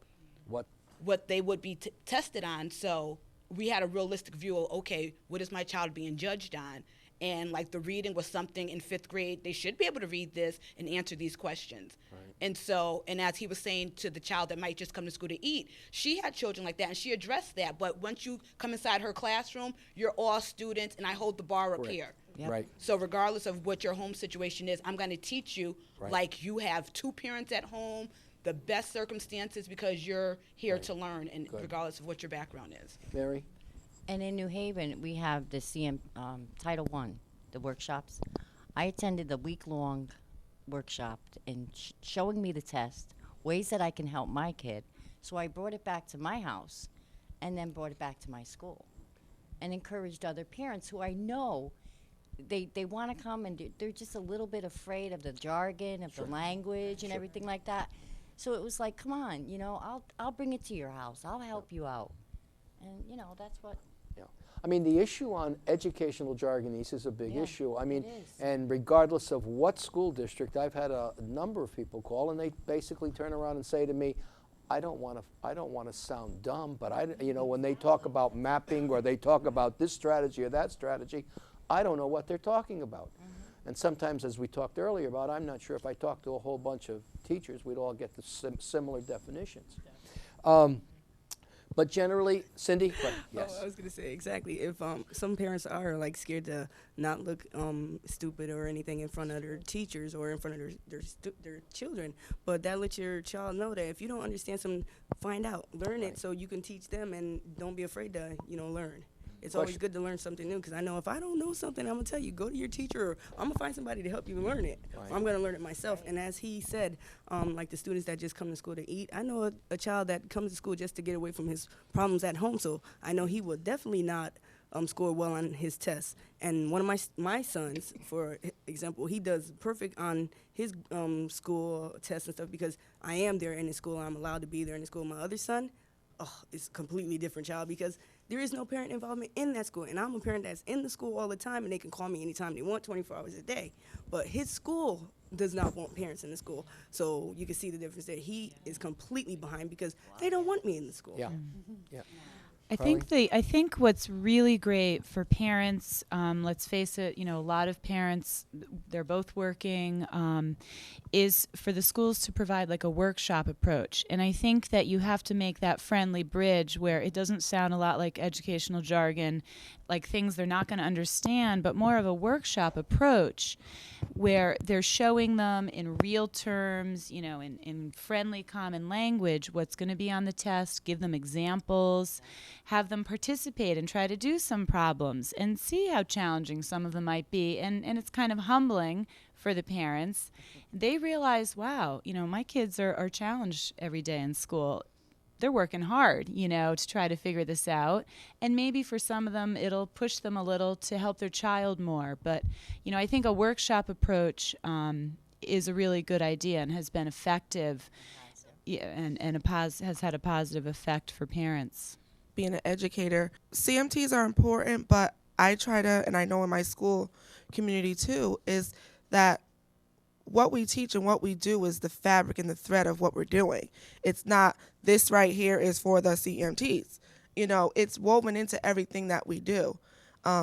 they would be tested on. So we had a realistic view of, okay, what is my child being judged on? And like the reading was something in 5th grade, they should be able to read this and answer these questions. Right. And so, and as he was saying to the child that might just come to school to eat, she had children like that, and she addressed that. But once you come inside her classroom, you're all students, and I hold the bar up here. Yep. Right. So regardless of what your home situation is, I'm going to teach you like you have 2 parents at home, the best circumstances, because you're here to learn, and regardless of what your background is. Mary? And in New Haven, we have the Title I, the workshops. I attended the week-long workshop and showing me the test, ways that I can help my kid. So I brought it back to my house and then brought it back to my school and encouraged other parents who I know they want to come, and they're just a little bit afraid of the jargon, of the language and everything like that. So it was like, come on, I'll bring it to your house. I'll help you out. And, that's what... I mean, the issue on educational jargonese is a big issue. I mean, and regardless of what school district, I've had a number of people call, and they basically turn around and say to me, I don't want to sound dumb, but when they talk about mapping or they talk about this strategy or that strategy, I don't know what they're talking about. And sometimes, as we talked earlier about, I'm not sure if I talked to a whole bunch of teachers, we'd all get the similar definitions. But generally, Cindy? Yes. Oh, I was going to say, exactly. If some parents are like scared to not look stupid or anything in front of their teachers or in front of their children, but that lets your child know that if you don't understand something, find out, learn it so you can teach them, and don't be afraid to, learn. It's always good to learn something new, because I know if I don't know something, I'm going to tell you, go to your teacher, or I'm going to find somebody to help you learn it. Or I'm going to learn it myself. And as he said, like the students that just come to school to eat, I know a child that comes to school just to get away from his problems at home, so I know he will definitely not score well on his tests. And one of my sons, for example, he does perfect on his school tests and stuff, because I am there in his school, and I'm allowed to be there in the school. My other son, it's a completely different child, because there is no parent involvement in that school. And I'm a parent that's in the school all the time, and they can call me anytime they want, 24 hours a day. But his school does not want parents in the school. So you can see the difference there. He is completely behind because they don't want me in the school. Yeah. Yeah. I think what's really great for parents, let's face it, a lot of parents, they're both working, is for the schools to provide like a workshop approach. And I think that you have to make that friendly bridge where it doesn't sound a lot like educational jargon, like things they're not going to understand, but more of a workshop approach where they're showing them in real terms, in friendly, common language, what's going to be on the test, give them examples, have them participate and try to do some problems and see how challenging some of them might be. And it's kind of humbling for the parents. They realize, wow, my kids are challenged every day in school. They're working hard, to try to figure this out. And maybe for some of them, it'll push them a little to help their child more. But, I think a workshop approach is a really good idea and has been effective, and has had a positive effect for parents. Being an educator, CMTs are important, but I try to, and I know in my school community too, is that what we teach and what we do is the fabric and the thread of what we're doing. It's not this right here is for the CMTs. It's woven into everything that we do,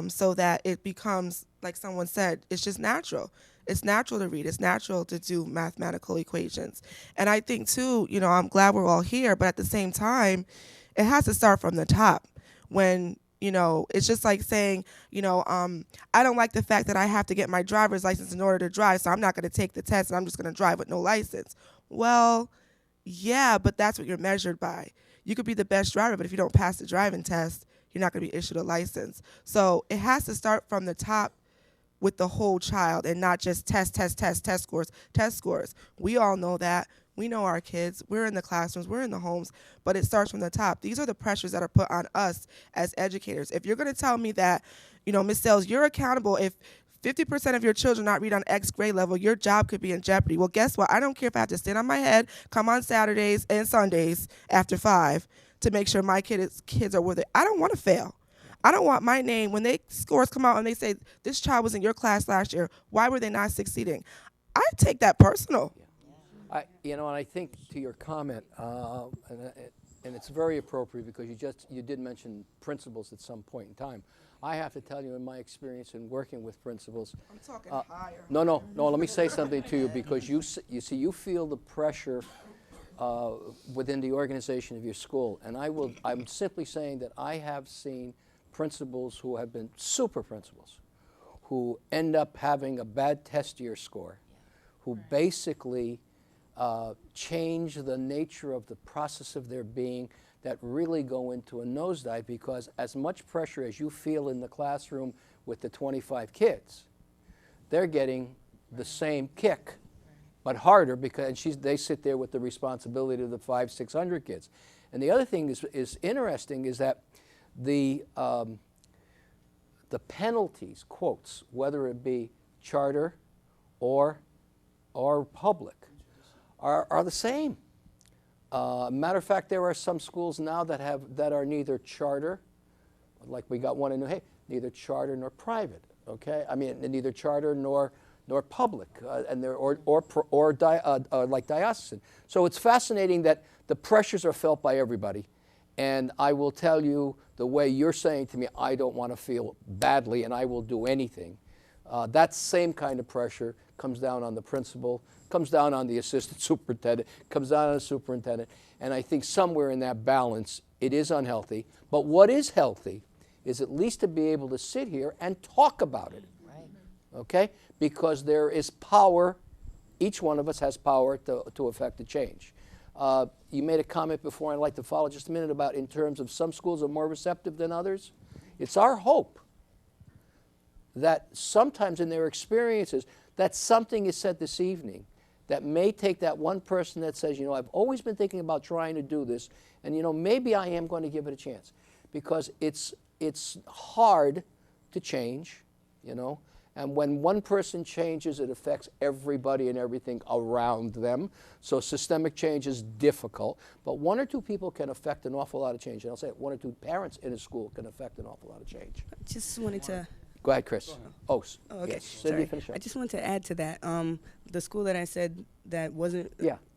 so that it becomes, like someone said, it's just natural. It's natural to read. It's natural to do mathematical equations. And I think too, I'm glad we're all here, but at the same time, it has to start from the top. When You know, it's just like saying, I don't like the fact that I have to get my driver's license in order to drive, so I'm not going to take the test and I'm just going to drive with no license. Well, yeah, but that's what you're measured by. You could be the best driver, but if you don't pass the driving test, you're not going to be issued a license. So it has to start from the top with the whole child and not just test scores. We all know that. We know our kids. We're in the classrooms. We're in the homes. But it starts from the top. These are the pressures that are put on us as educators. If you're going to tell me that, Ms. Sells, you're accountable if 50% of your children not read on X grade level, your job could be in jeopardy. Well, guess what? I don't care if I have to stand on my head, come on Saturdays and Sundays after 5 to make sure my kids are worth it. I don't want to fail. I don't want my name, when scores come out and they say, this child was in your class last year, why were they not succeeding? I take that personal. And I think to your comment, and it's very appropriate because you did mention principals at some point in time. I have to tell you, in my experience in working with principals, I'm talking higher. No. Let me say something to you, because you feel the pressure within the organization of your school, and I'm simply saying that I have seen principals who have been super principals, who end up having a bad test year score, who basically change the nature of the process of their being, that really go into a nosedive, because as much pressure as you feel in the classroom with the 25 kids, they're getting the same kick, but harder, because they sit there with the responsibility of the 500-600 kids. And the other thing is interesting is that the penalties, quotes, whether it be charter or public, are the same. Matter of fact, there are some schools now that are neither charter, like we got one in New Haven, neither charter nor private. Okay, I mean neither charter nor public, and they're like diocesan. So it's fascinating that the pressures are felt by everybody. And I will tell you, the way you're saying to me, I don't want to feel badly and I will do anything. That same kind of pressure comes down on the principal, comes down on the assistant superintendent, comes down on the superintendent. And I think somewhere in that balance, it is unhealthy. But what is healthy is at least to be able to sit here and talk about it. Right. Okay? Because there is power. Each one of us has power to affect the change. You made a comment before, I'd like to follow just a minute, about in terms of some schools are more receptive than others. It's our hope that sometimes in their experiences that something is said this evening that may take that one person that says, I've always been thinking about trying to do this, and maybe I am going to give it a chance, because it's hard to change, and when one person changes, it affects everybody and everything around them. So systemic change is difficult, but one or two people can affect an awful lot of change. And I'll say it, one or two parents in a school can affect an awful lot of change. I just wanted to... Go ahead, Chris. Oh, okay. Yes. Cindy, finish up. I just wanted to add to that. The school that I said that wasn't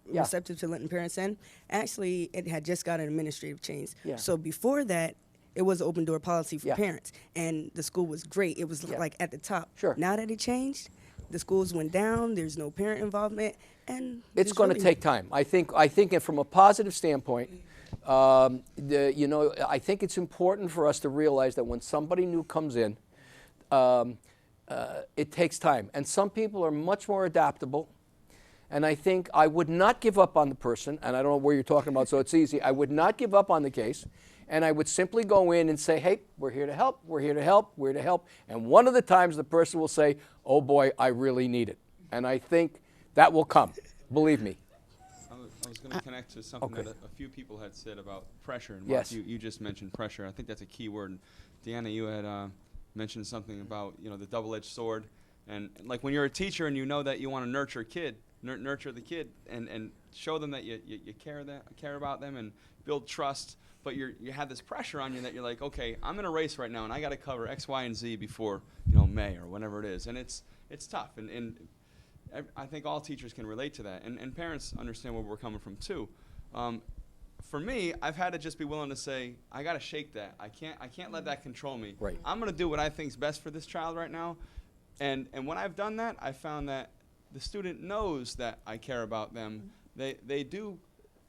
receptive to letting parents in, actually, it had just got an administrative change. Yeah. So before that, it was an open door policy for parents, and the school was great. It was like at the top. Sure. Now that it changed, the schools went down. There's no parent involvement, and it's going to take time. I think from a positive standpoint, I think it's important for us to realize that when somebody new comes in, it takes time, and some people are much more adaptable. And I think I would not give up on the person, and I don't know where you're talking about, so it's easy. I would not give up on the case. And I would simply go in and say, hey, we're here to help, we're here to help, we're here to help. And one of the times the person will say, oh boy, I really need it. And I think that will come, believe me. I was going to connect to something that a few people had said about pressure. And Marc, you just mentioned pressure. I think that's a key word. And Deanna, you had mentioned something about the double-edged sword. And like when you're a teacher and you know that you want to nurture a kid, nurture the kid and show them that you care about them and build trust. But you have this pressure on you that you're like, okay, I'm in a race right now, and I got to cover X, Y, and Z before May or whenever it is, and it's tough, and I think all teachers can relate to that, and parents understand where we're coming from too. For me, I've had to just be willing to say, I got to shake that. I can't let that control me. Right. I'm going to do what I think is best for this child right now, and when I've done that, I found that the student knows that I care about them. They do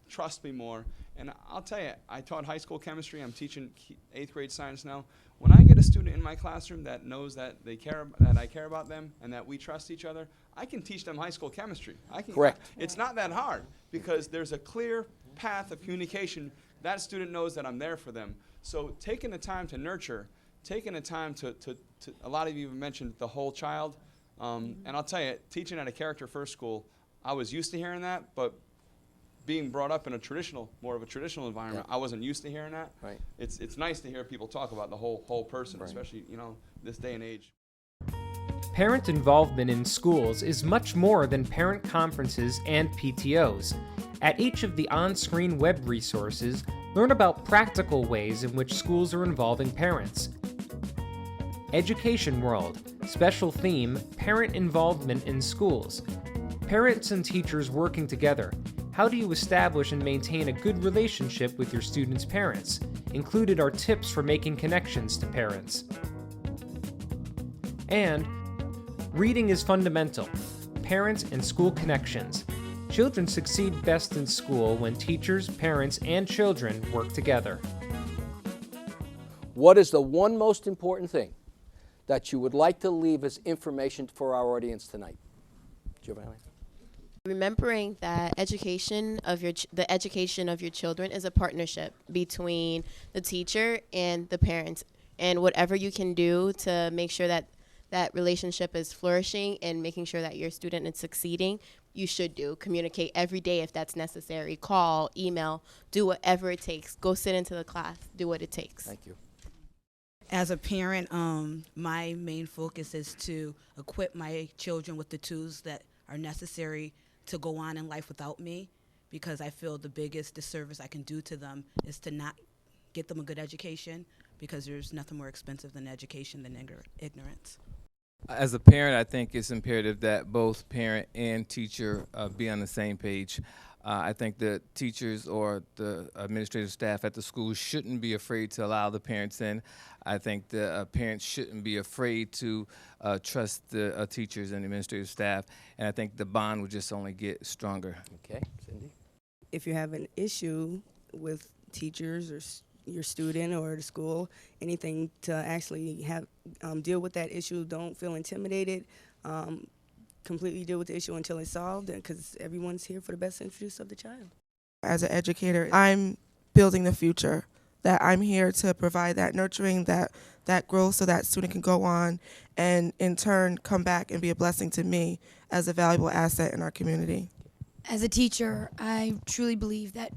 trust me more. And I'll tell you, I taught high school chemistry. I'm teaching 8th grade science now. When I get a student in my classroom that knows that I care about them and that we trust each other, I can teach them high school chemistry. Correct. It's not that hard because there's a clear path of communication. That student knows that I'm there for them. So taking the time to nurture, taking the time to a lot of you have mentioned the whole child. And I'll tell you, teaching at a character-first school, I was used to hearing that, but being brought up in more of a traditional environment, I wasn't used to hearing that. Right. It's nice to hear people talk about the whole person, especially this day and age. Parent involvement in schools is much more than parent conferences and PTOs. At each of the on-screen web resources, learn about practical ways in which schools are involving parents. Education World, special theme, Parent Involvement in Schools. Parents and teachers working together. How do you establish and maintain a good relationship with your students' parents? Included are tips for making connections to parents. And reading is fundamental. Parents and school connections. Children succeed best in school when teachers, parents, and children work together. What is the one most important thing that you would like to leave as information for our audience tonight? Giovanni? Remembering that the education of your children is a partnership between the teacher and the parents, and whatever you can do to make sure that that relationship is flourishing and making sure that your student is succeeding, you should do. Communicate every day if that's necessary. Call, email, do whatever it takes. Go sit into the class, do what it takes. Thank you. As a parent, my main focus is to equip my children with the tools that are necessary to go on in life without me, because I feel the biggest disservice I can do to them is to not get them a good education, because there's nothing more expensive than education than ignorance. As a parent, I think it's imperative that both parent and teacher be on the same page. I think the teachers or the administrative staff at the school shouldn't be afraid to allow the parents in. I think the parents shouldn't be afraid to trust the teachers and the administrative staff, and I think the bond would just only get stronger. Okay, Cindy? If you have an issue with teachers or your student or the school, anything to actually have deal with that issue, don't feel intimidated. Completely deal with the issue until it's solved, because everyone's here for the best interest of the child. As an educator, I'm building the future, that I'm here to provide that nurturing, that growth, so that student can go on and in turn come back and be a blessing to me as a valuable asset in our community. As a teacher, I truly believe that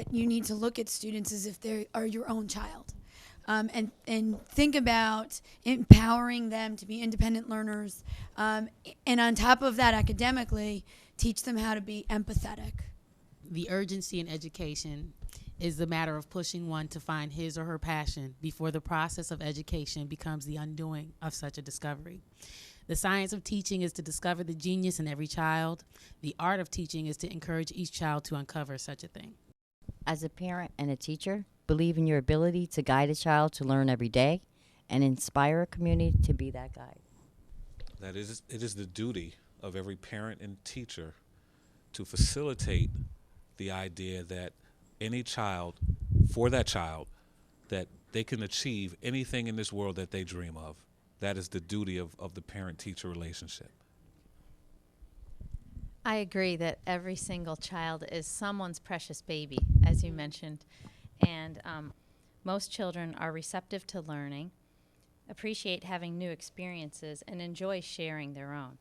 you need to look at students as if they are your own child. And think about empowering them to be independent learners. And on top of that, academically, teach them how to be empathetic. The urgency in education is the matter of pushing one to find his or her passion before the process of education becomes the undoing of such a discovery. The science of teaching is to discover the genius in every child. The art of teaching is to encourage each child to uncover such a thing. As a parent and a teacher, believe in your ability to guide a child to learn every day and inspire a community to be that guide. That it is the duty of every parent and teacher to facilitate the idea that any child, for that child, that they can achieve anything in this world that they dream of. That is the duty of the parent-teacher relationship. I agree that every single child is someone's precious baby, as you mentioned. And most children are receptive to learning, appreciate having new experiences, and enjoy sharing their own.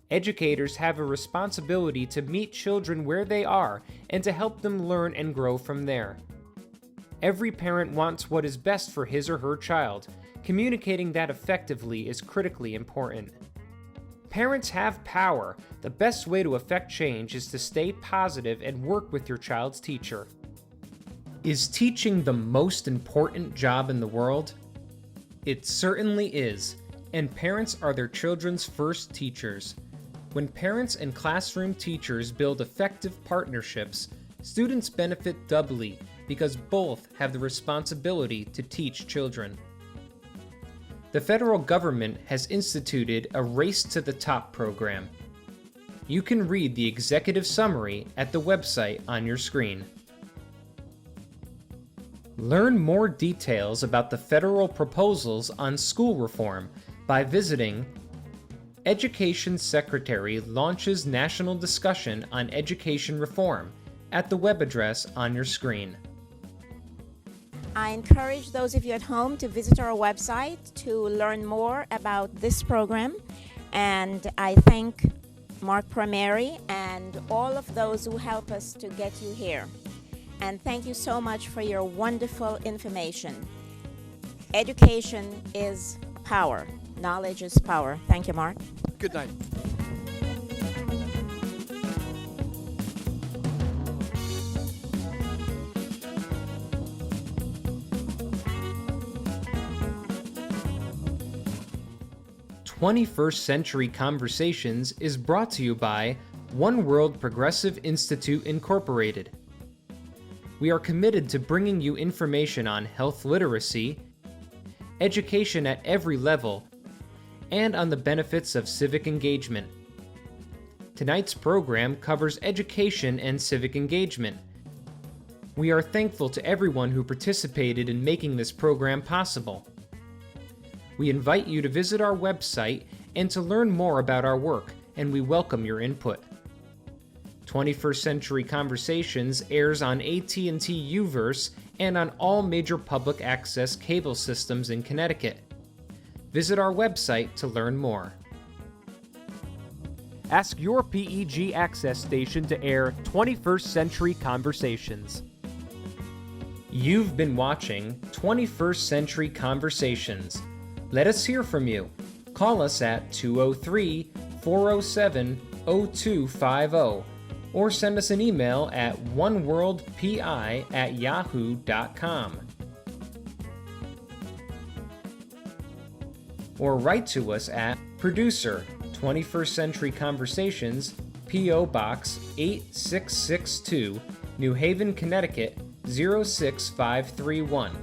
Educators have a responsibility to meet children where they are and to help them learn and grow from there. Every parent wants what is best for his or her child. Communicating that effectively is critically important. Parents have power. The best way to affect change is to stay positive and work with your child's teacher. Is teaching the most important job in the world? It certainly is, and parents are their children's first teachers. When parents and classroom teachers build effective partnerships, students benefit doubly because both have the responsibility to teach children. The federal government has instituted a Race to the Top program. You can read the executive summary at the website on your screen. Learn more details about the federal proposals on school reform by visiting Education Secretary launches national discussion on education reform at the web address on your screen. I encourage those of you at home to visit our website to learn more about this program, and I thank Marc Palmieri and all of those who help us to get you here. And thank you so much for your wonderful information. Education is power. Knowledge is power. Thank you, Marc. Good night. "21st Century Conversations" is brought to you by OneWorld Progressive Institute Incorporated. We are committed to bringing you information on health literacy, education at every level, and on the benefits of civic engagement. Tonight's program covers education and civic engagement. We are thankful to everyone who participated in making this program possible. We invite you to visit our website and to learn more about our work, and we welcome your input. 21st Century Conversations airs on AT&T UVerse and on all major public access cable systems in Connecticut. Visit our website to learn more. Ask your PEG access station to air 21st Century Conversations. You've been watching 21st Century Conversations. Let us hear from you. Call us at 203-407-0250 or send us an email at oneworldpi@yahoo.com. Or write to us at Producer, 21st Century Conversations, P.O. Box 8662, New Haven, Connecticut 06531.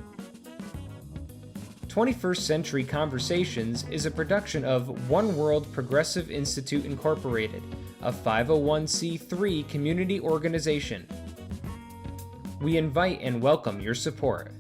21st Century Conversations is a production of OneWorld Progressive Institute Incorporated, a 501c3 community organization. We invite and welcome your support.